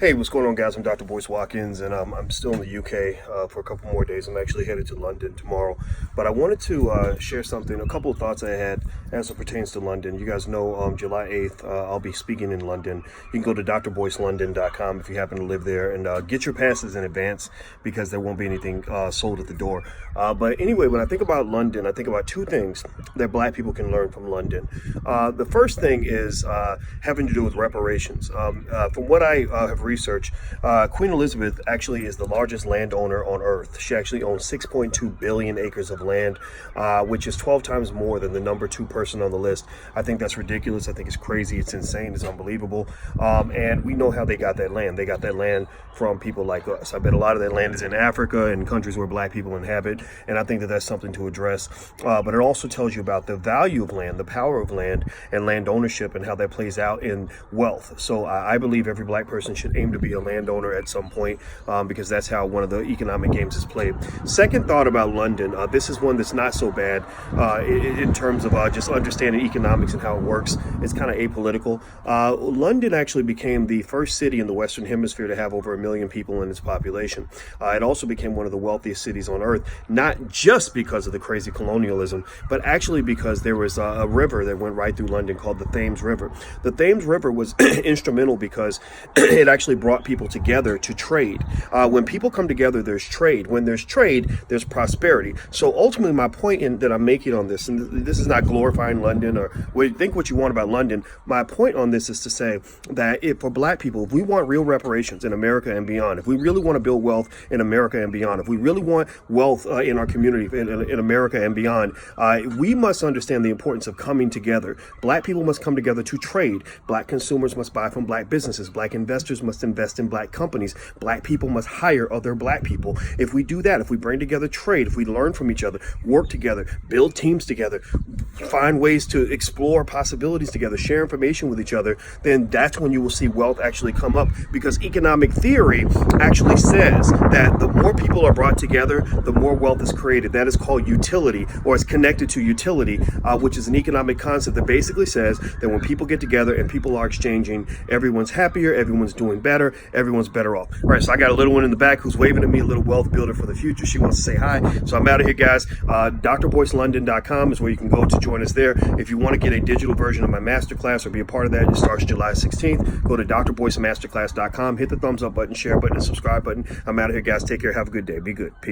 Hey, what's going on, guys? I'm Dr. Boyce Watkins, and I'm still in the UK for a couple more days. I'm actually headed to London tomorrow, but I wanted to share something, a couple of thoughts I had as it pertains to London. You guys know July 8th, I'll be speaking in London. You can go to drboycelondon.com if you happen to live there, and get your passes in advance because there won't be anything sold at the door. But anyway, when I think about London, I think about two things that Black people can learn from London. The first thing is having to do with reparations. From what I have researched, Queen Elizabeth actually is the largest landowner on Earth. She actually owns 6.2 billion acres of land, which is 12 times more than the number 2 person on the list. I think that's ridiculous. I think it's crazy. It's insane. It's unbelievable. And we know how they got that land. They got that land from people like us. I bet a lot of that land is in Africa and countries where Black people inhabit, and I think that that's something to address. But it also tells you about the value of land, the power of land, and land ownership, and how that plays out in wealth. So I believe every Black person should aim to be a landowner at some point, because that's how one of the economic games is played. Second thought about London, this is one that's not so bad in terms of just understanding economics and how it works. It's kind of apolitical. London actually became the first city in the Western Hemisphere to have over 1 million people in its population. It also became one of the wealthiest cities on Earth, not just because of the crazy colonialism, but actually because there was a river that went right through London called the Thames River. The Thames River was instrumental because it actually brought people together to trade. When people come together, there's trade. When there's trade, there's prosperity. So ultimately, my point that I'm making on this, and this is not glorifying London or think what you want about London, my point on this is to say that for Black people, if we want real reparations in America and beyond, if we really want to build wealth in America and beyond, if we really want wealth in our community in America and beyond, we must understand the importance of coming together. Black people must come together to trade. Black consumers must buy from Black businesses. Black investors must invest in Black companies. Black people must hire other Black people. If we do that, if we bring together trade, if we learn from each other, work together, build teams together, find ways to explore possibilities together, share information with each other, then that's when you will see wealth actually come up, because economic theory actually says that the more people are brought together, the more wealth is created. That is called utility, or it's connected to utility, which is an economic concept that basically says that when people get together and people are exchanging, everyone's happier, everyone's doing better, everyone's better off. All right, so I got a little one in the back who's waving at me, a little wealth builder for the future. She wants to say hi. So I'm out of here, guys. drboycelondon.com is where you can go to join us there. If you want to get a digital version of my masterclass or be a part of that, it starts July 16th. Go to drboycemasterclass.com, hit the thumbs up button, share button, and subscribe button. I'm out of here, guys. Take care. Have a good day. Be good. Peace.